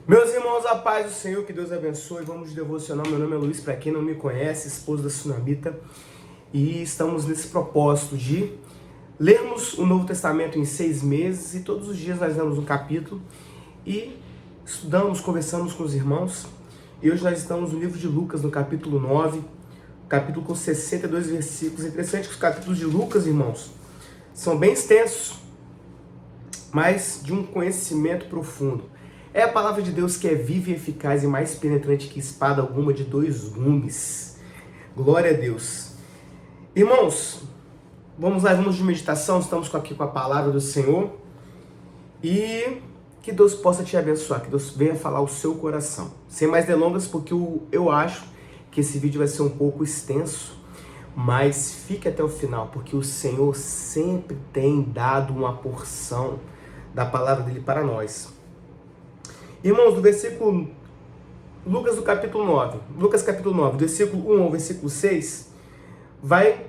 Meus irmãos, a paz do Senhor, que Deus abençoe. Vamos de devocional. Meu nome é Luiz, para quem não me conhece, esposo da Sunamita. E estamos nesse propósito de lermos o Novo Testamento em 6 meses. E todos os dias nós lemos um capítulo e estudamos, conversamos com os irmãos. E hoje nós estamos no livro de Lucas, no capítulo 9, capítulo com 62 versículos. É interessante que os capítulos de Lucas, irmãos, são bem extensos, mas de um conhecimento profundo. É a palavra de Deus que é viva e eficaz e mais penetrante que espada alguma de 2 gumes. Glória a Deus. Irmãos, vamos lá, vamos de meditação. Estamos aqui com a palavra do Senhor. E que Deus possa te abençoar, que Deus venha falar o seu coração. Sem mais delongas, porque eu acho que esse vídeo vai ser um pouco extenso, mas fique até o final, porque o Senhor sempre tem dado uma porção da palavra dele para nós. Irmãos, do versículo, Lucas capítulo 9, do versículo 1 ao versículo 6, vai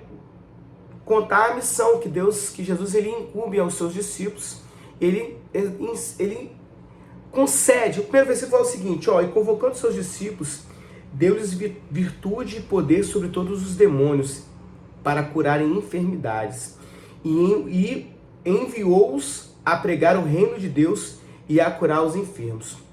contar a missão que Jesus ele incumbe aos seus discípulos. Ele concede. O primeiro versículo fala o seguinte, e convocando seus discípulos, deu-lhes virtude e poder sobre todos os demônios para curarem enfermidades. E enviou-os a pregar o reino de Deus e a curar os enfermos.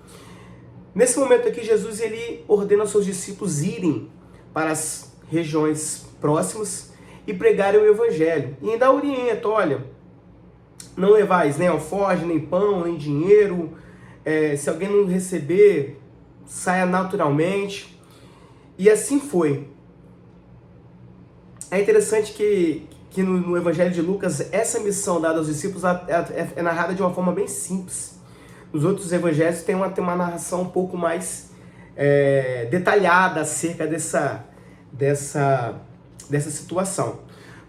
Nesse momento aqui, Jesus ele ordena aos seus discípulos irem para as regiões próximas e pregarem o evangelho. E ainda orienta, olha, não levais nem alforje, nem pão, nem dinheiro. Se alguém não receber, saia naturalmente. E assim foi. É interessante que no evangelho de Lucas, essa missão dada aos discípulos é narrada de uma forma bem simples. Os outros evangelhos têm uma narração um pouco mais detalhada acerca dessa situação.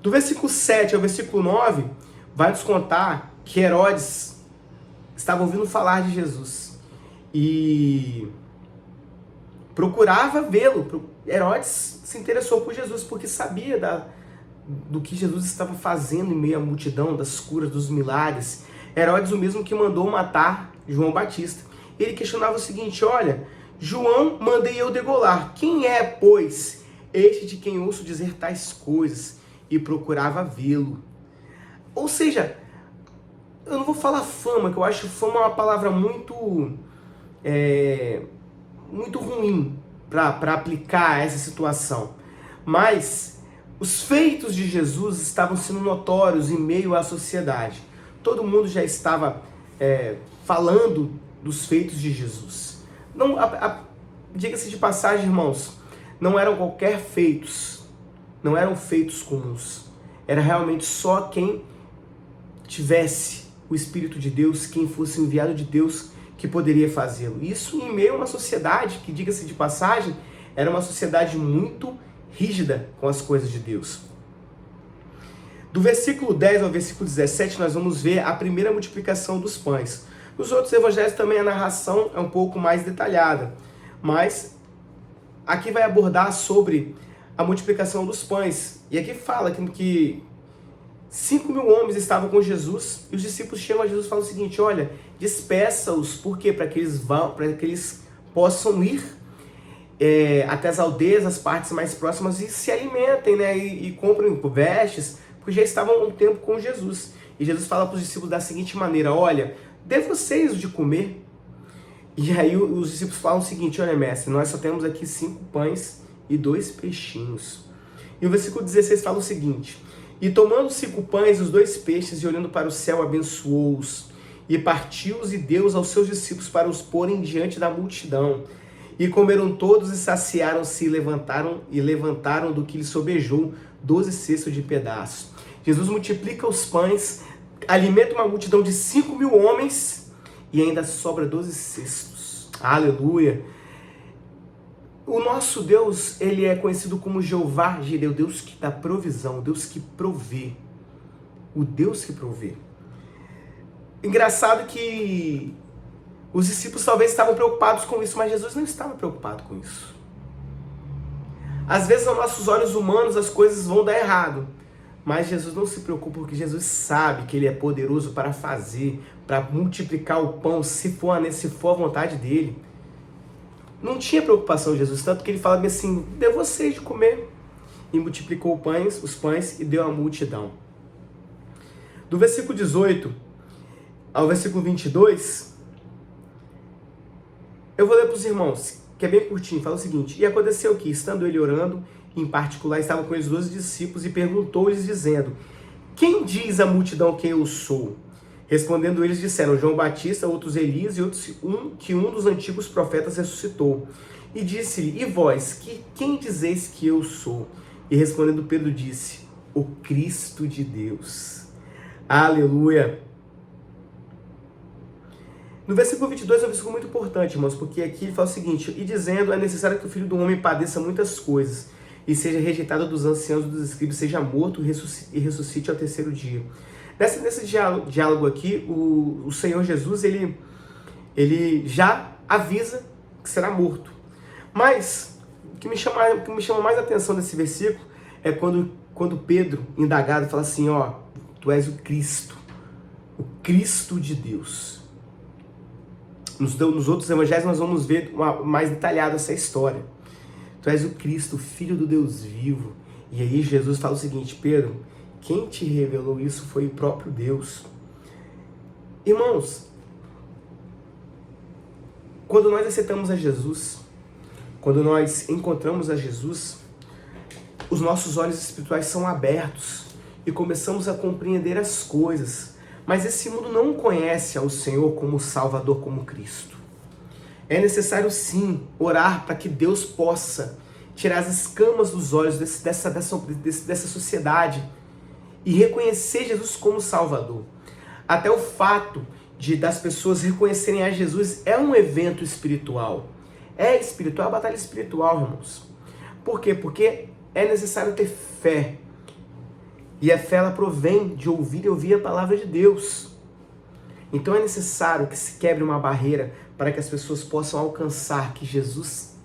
Do versículo 7 ao versículo 9, vai nos contar que Herodes estava ouvindo falar de Jesus e procurava vê-lo. Herodes se interessou por Jesus porque sabia do que Jesus estava fazendo em meio à multidão, das curas, dos milagres. Herodes, o mesmo que mandou matar João Batista. Ele questionava o seguinte, olha, João mandei eu degolar. Quem é, pois, este de quem ouço dizer tais coisas? E procurava vê-lo. Ou seja, eu não vou falar fama, que eu acho fama uma palavra muito ruim para aplicar essa situação. Mas os feitos de Jesus estavam sendo notórios em meio à sociedade. Todo mundo já estava falando dos feitos de Jesus. Não, diga-se de passagem, irmãos, não eram qualquer feitos, não eram feitos comuns. Era realmente só quem tivesse o Espírito de Deus, quem fosse enviado de Deus, que poderia fazê-lo. Isso em meio a uma sociedade que, diga-se de passagem, era uma sociedade muito rígida com as coisas de Deus. Do versículo 10 ao versículo 17, nós vamos ver a primeira multiplicação dos pães. Nos outros evangelhos também a narração é um pouco mais detalhada, mas aqui vai abordar sobre a multiplicação dos pães. E aqui fala que 5.000 homens estavam com Jesus e os discípulos chegam a Jesus e falam o seguinte, olha, despeça-os, por quê? Para que eles possam ir até as aldeias, as partes mais próximas e se alimentem, né? E comprem vestes, porque já estavam há um tempo com Jesus. E Jesus fala para os discípulos da seguinte maneira, olha, dê vocês o de comer. E aí os discípulos falam o seguinte, olha mestre, nós só temos aqui 5 pães e 2 peixinhos. E o versículo 16 fala o seguinte, e tomando 5 pães e os 2 peixes e olhando para o céu, abençoou-os e partiu-os e deu-os aos seus discípulos para os porem diante da multidão. E comeram todos e saciaram-se e levantaram do que lhes sobejou 12 cestos de pedaços. Jesus multiplica os pães, alimenta uma multidão de 5.000 homens e ainda sobra 12 cestos. Aleluia! O nosso Deus, ele é conhecido como Jeová Jireh, o Deus que dá provisão, o Deus que provê. O Deus que provê. Engraçado que os discípulos talvez estavam preocupados com isso, mas Jesus não estava preocupado com isso. Às vezes, aos nossos olhos humanos, as coisas vão dar errado. Mas Jesus não se preocupa, porque Jesus sabe que ele é poderoso para fazer, para multiplicar o pão, se for a vontade dele. Não tinha preocupação de Jesus, tanto que ele fala assim, dê vocês de comer. E multiplicou os pães e deu à multidão. Do versículo 18 ao versículo 22, eu vou ler para os irmãos, que é bem curtinho, fala o seguinte: e aconteceu que, estando ele orando, em particular, estava com os 12 discípulos e perguntou-lhes, dizendo, quem diz a multidão que eu sou? Respondendo eles, disseram, João Batista, outros Elias e outros que um dos antigos profetas ressuscitou. E disse-lhe, e vós, quem dizeis que eu sou? E respondendo Pedro disse, o Cristo de Deus. Aleluia! No versículo 22 é um versículo muito importante, irmãos, porque aqui ele fala o seguinte, e dizendo, é necessário que o Filho do Homem padeça muitas coisas, e seja rejeitado dos anciãos dos escribas, seja morto e ressuscite ao terceiro dia. Nesse diálogo aqui, o Senhor Jesus, ele já avisa que será morto. Mas, o que me chama mais a atenção nesse versículo é quando Pedro, indagado, fala assim, ó, tu és o Cristo de Deus. Nos outros evangelhos nós vamos ver mais detalhado essa história. Tu és o Cristo, Filho do Deus vivo. E aí Jesus fala o seguinte, Pedro, quem te revelou isso foi o próprio Deus. Irmãos, quando nós aceitamos a Jesus, quando nós encontramos a Jesus, os nossos olhos espirituais são abertos e começamos a compreender as coisas. Mas esse mundo não conhece ao Senhor como Salvador, como Cristo. É necessário sim orar para que Deus possa tirar as escamas dos olhos dessa sociedade e reconhecer Jesus como Salvador. Até o fato das pessoas reconhecerem a Jesus é um evento espiritual. É espiritual, é batalha espiritual, irmãos. Por quê? Porque é necessário ter fé. E a fé, ela provém de ouvir e ouvir a palavra de Deus. Então é necessário que se quebre uma barreira para que as pessoas possam alcançar que Jesus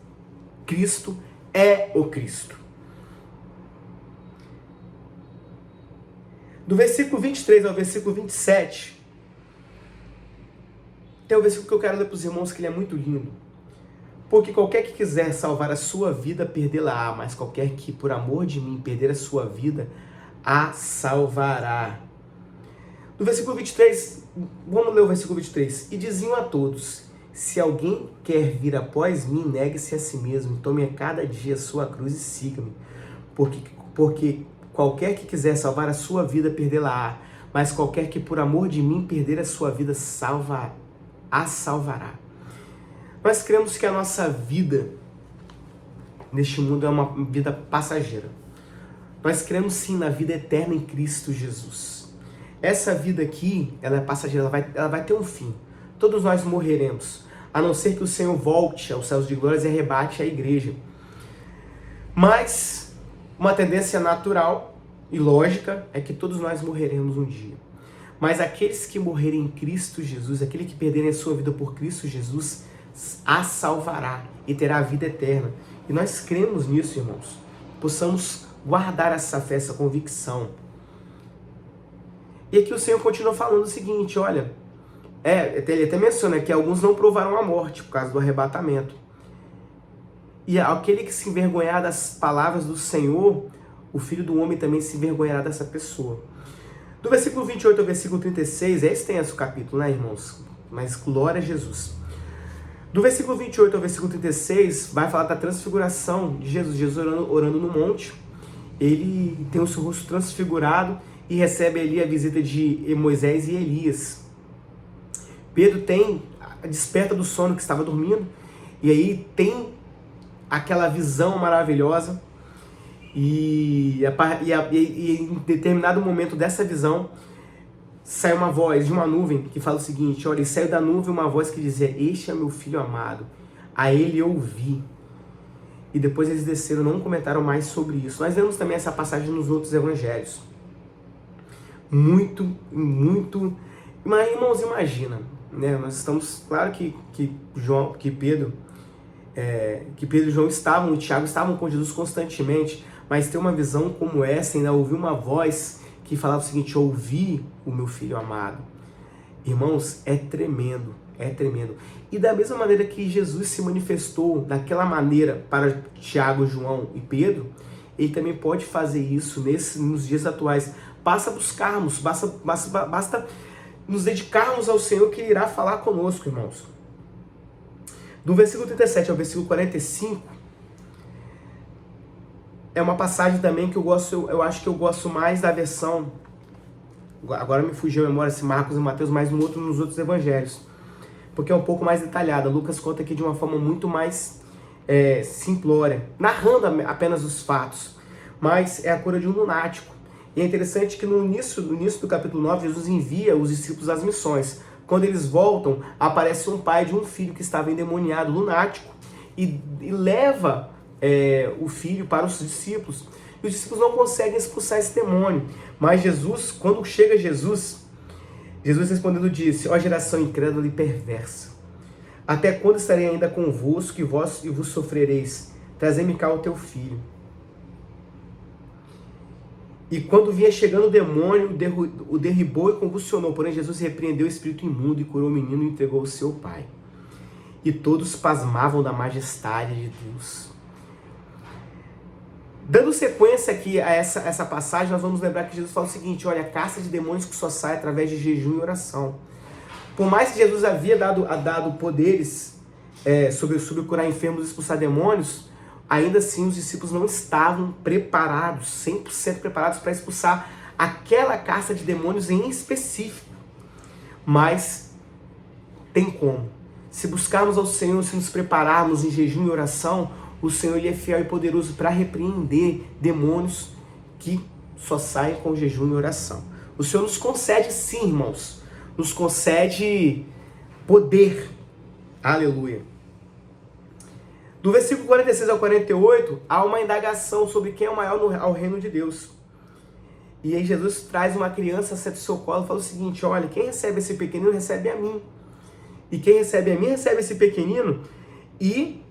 Cristo é o Cristo. Do versículo 23 ao versículo 27, tem um versículo que eu quero ler para os irmãos, que ele é muito lindo. Porque qualquer que quiser salvar a sua vida, perdê-la-á, mas qualquer que, por amor de mim, perder a sua vida, a salvará. No versículo 23, vamos ler o versículo 23. E diziam a todos, se alguém quer vir após mim, negue-se a si mesmo, tome a cada dia a sua cruz e siga-me. Porque qualquer que quiser salvar a sua vida, perdê-la-á, mas qualquer que por amor de mim perder a sua vida, a salvará. Nós cremos que a nossa vida neste mundo é uma vida passageira. Nós cremos sim na vida eterna em Cristo Jesus. Essa vida aqui, ela é passageira, ela vai ter um fim. Todos nós morreremos, a não ser que o Senhor volte aos céus de glórias e arrebate a igreja. Mas uma tendência natural e lógica é que todos nós morreremos um dia. Mas aqueles que morrerem em Cristo Jesus, aquele que perderem a sua vida por Cristo Jesus, a salvará e terá a vida eterna. E nós cremos nisso, irmãos. Possamos guardar essa fé, essa convicção. E aqui o Senhor continua falando o seguinte, olha, ele até menciona que alguns não provaram a morte por causa do arrebatamento. E aquele que se envergonhar das palavras do Senhor, o Filho do Homem também se envergonhará dessa pessoa. Do versículo 28 ao versículo 36, é extenso o capítulo, né, irmãos? Mas glória a Jesus. Do versículo 28 ao versículo 36, vai falar da transfiguração de Jesus. Jesus orando no monte, ele tem o seu rosto transfigurado e recebe ali a visita de Moisés e Elias. Pedro desperta do sono que estava dormindo, e aí tem aquela visão maravilhosa, e em determinado momento dessa visão, sai uma voz de uma nuvem que fala o seguinte, olha, e saiu da nuvem uma voz que dizia, este é meu filho amado, a ele eu ouvi. E depois eles desceram, não comentaram mais sobre isso. Nós vemos também essa passagem nos outros evangelhos. Muito, mas irmãos, imagina, né? Nós estamos, claro que Pedro e João estavam, e Tiago estavam com Jesus constantemente, mas ter uma visão como essa, ainda ouvir uma voz que falava o seguinte: ouvi o meu filho amado. Irmãos, é tremendo, é tremendo. E da mesma maneira que Jesus se manifestou daquela maneira para Tiago, João e Pedro, ele também pode fazer isso nos dias atuais. Basta buscarmos, basta nos dedicarmos ao Senhor, que irá falar conosco, irmãos. Do versículo 37 ao versículo 45, é uma passagem também que eu acho que eu gosto mais da versão, agora me fugiu a memória se Marcos e Mateus, mas nos outros evangelhos, porque é um pouco mais detalhada. Lucas conta aqui de uma forma muito mais simplória, narrando apenas os fatos, mas é a cura de um lunático. E é interessante que no início do capítulo 9, Jesus envia os discípulos às missões. Quando eles voltam, aparece um pai de um filho que estava endemoniado, lunático, e leva o filho para os discípulos. E os discípulos não conseguem expulsar esse demônio. Mas Jesus, quando chega Jesus respondendo disse: ó geração incrédula e perversa, até quando estarei ainda convosco e vos sofrereis? Trazei-me cá o teu filho. E quando vinha chegando o demônio, o derribou e convulsionou. Porém, Jesus repreendeu o espírito imundo e curou o menino e entregou ao seu pai. E todos pasmavam da majestade de Deus. Dando sequência aqui a essa passagem, nós vamos lembrar que Jesus fala o seguinte: olha, a caça de demônios que só sai através de jejum e oração. Por mais que Jesus havia dado poderes sobre curar enfermos e expulsar demônios, ainda assim os discípulos não estavam preparados, 100% preparados para expulsar aquela caça de demônios em específico. Mas tem como. Se buscarmos ao Senhor, se nos prepararmos em jejum e oração, o Senhor ele é fiel e poderoso para repreender demônios que só saem com jejum e oração. O Senhor nos concede sim, irmãos, nos concede poder. Aleluia. Do versículo 46 ao 48, há uma indagação sobre quem é o maior ao reino de Deus. E aí Jesus traz uma criança, senta no seu colo e fala o seguinte: olha, quem recebe esse pequenino recebe a mim. E quem recebe a mim recebe esse pequenino. E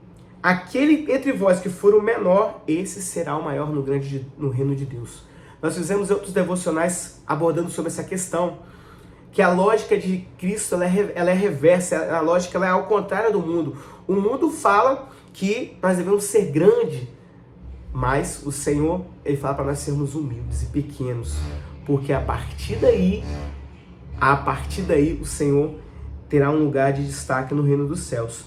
aquele entre vós que for o menor, esse será o maior no reino de Deus. Nós fizemos outros devocionais abordando sobre essa questão, que a lógica de Cristo ela é reversa, a lógica ela é ao contrário do mundo. O mundo fala que nós devemos ser grandes, mas o Senhor ele fala para nós sermos humildes e pequenos, porque a partir daí o Senhor terá um lugar de destaque no reino dos céus.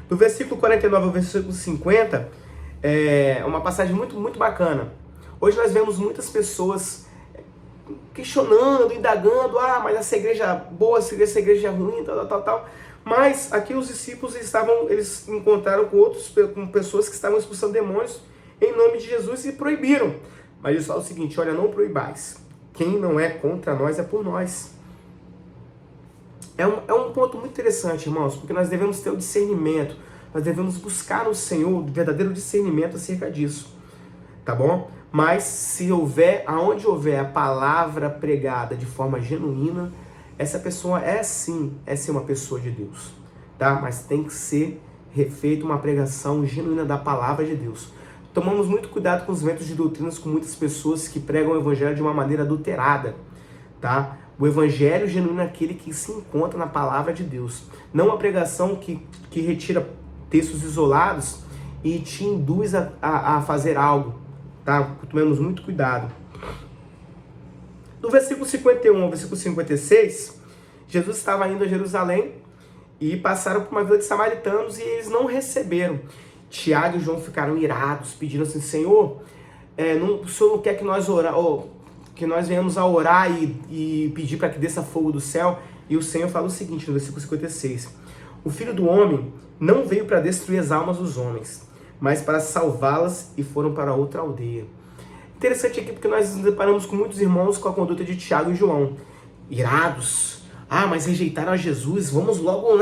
Do versículo 49 ao versículo 50, é uma passagem muito, muito bacana. Hoje nós vemos muitas pessoas questionando, indagando: mas essa igreja é boa, essa igreja é ruim, tal. Mas aqui os discípulos eles encontraram com pessoas que estavam expulsando demônios em nome de Jesus e proibiram. Mas eles falam o seguinte: olha, não proibais. Quem não é contra nós é por nós. É um ponto muito interessante, irmãos, porque nós devemos ter o discernimento, nós devemos buscar no Senhor o verdadeiro discernimento acerca disso, tá bom? Mas aonde houver a palavra pregada de forma genuína, essa pessoa é sim uma pessoa de Deus, tá? Mas tem que ser feita uma pregação genuína da palavra de Deus. Tomamos muito cuidado com os ventos de doutrinas, com muitas pessoas que pregam o evangelho de uma maneira adulterada, tá? O evangelho genuíno é aquele que se encontra na palavra de Deus. Não uma pregação que retira textos isolados e te induz a fazer algo, tá? Tomemos muito cuidado. Do versículo 51 ao versículo 56, Jesus estava indo a Jerusalém e passaram por uma vila de samaritanos e eles não receberam. Tiago e João ficaram irados, pedindo assim: Senhor, o Senhor não quer que nós venhamos a orar e pedir para que desça fogo do céu? E o Senhor fala o seguinte no versículo 56: o Filho do Homem não veio para destruir as almas dos homens, mas para salvá-las, e foram para outra aldeia. Interessante aqui porque nós nos deparamos com muitos irmãos com a conduta de Tiago e João, irados. Mas rejeitaram a Jesus, vamos logo,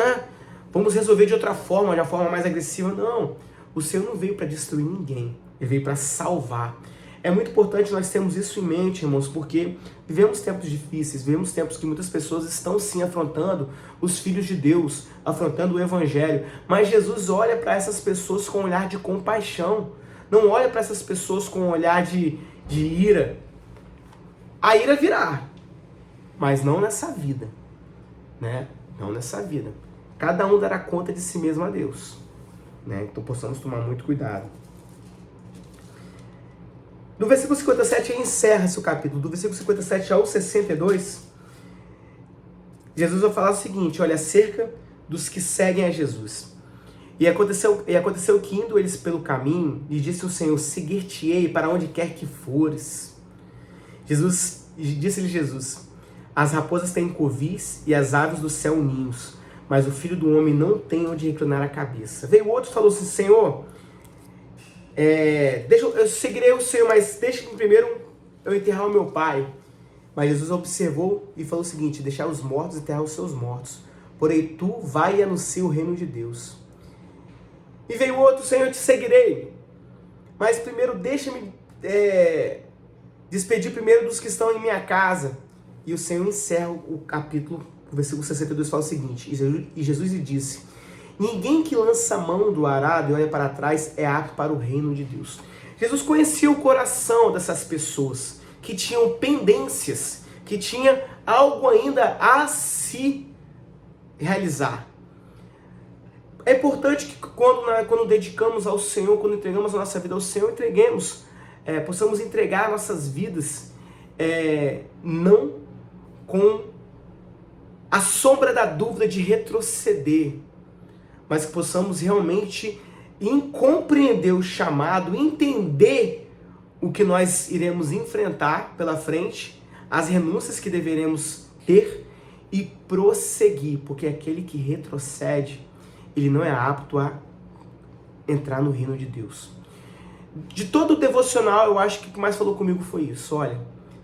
vamos resolver de outra forma, de uma forma mais agressiva. Não, o Senhor não veio para destruir ninguém, Ele veio para salvar. É muito importante nós termos isso em mente, irmãos, porque vivemos tempos difíceis, vivemos tempos que muitas pessoas estão sim afrontando os filhos de Deus, afrontando o Evangelho, mas Jesus olha para essas pessoas com um olhar de compaixão. Não olha para essas pessoas com um olhar de ira. A ira virá, mas não nessa vida, né? Não nessa vida. Cada um dará conta de si mesmo a Deus, né? Então possamos tomar muito cuidado. No versículo 57, ele encerra-se o capítulo. Do versículo 57 ao 62, Jesus vai falar o seguinte, olha, acerca dos que seguem a Jesus. E aconteceu que, indo eles pelo caminho, lhe disse o Senhor, seguir-te-ei para onde quer que fores. Disse-lhe Jesus, as raposas têm covis e as aves do céu ninhos, mas o Filho do Homem não tem onde reclinar a cabeça. Veio outro e falou assim, Senhor, eu seguirei o Senhor, mas deixe-me primeiro eu enterrar o meu pai. Mas Jesus observou e falou o seguinte, deixar os mortos enterrar os seus mortos, porém tu vai e anuncia o reino de Deus. E veio outro, Senhor, eu te seguirei, mas primeiro deixa-me despedir primeiro dos que estão em minha casa. E o Senhor encerra o capítulo, o versículo 62 fala o seguinte, e Jesus lhe disse, ninguém que lança a mão do arado e olha para trás é apto para o reino de Deus. Jesus conhecia o coração dessas pessoas que tinham pendências, que tinha algo ainda a se realizar. É importante que quando dedicamos ao Senhor, quando entregamos a nossa vida ao Senhor, possamos entregar nossas vidas não com a sombra da dúvida de retroceder, mas que possamos realmente compreender o chamado, entender o que nós iremos enfrentar pela frente, as renúncias que deveremos ter e prosseguir, porque aquele que retrocede, ele não é apto a entrar no reino de Deus. De todo o devocional, eu acho que o que mais falou comigo foi isso. Olha,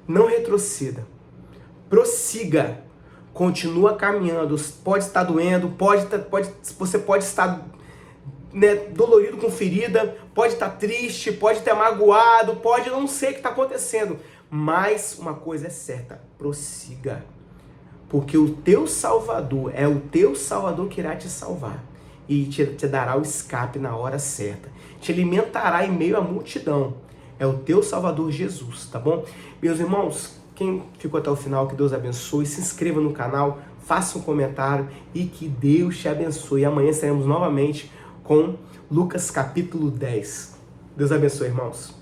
não retroceda, prossiga, continua caminhando. Pode estar doendo, você pode estar dolorido com ferida, pode estar triste, pode estar magoado, pode não sei o que está acontecendo. Mas uma coisa é certa, prossiga. Porque o teu Salvador é o teu Salvador que irá te salvar. E te dará o escape na hora certa. Te alimentará em meio à multidão. É o teu Salvador Jesus, tá bom? Meus irmãos, quem ficou até o final, que Deus abençoe. Se inscreva no canal, faça um comentário e que Deus te abençoe. Amanhã estaremos novamente com Lucas capítulo 10. Deus abençoe, irmãos.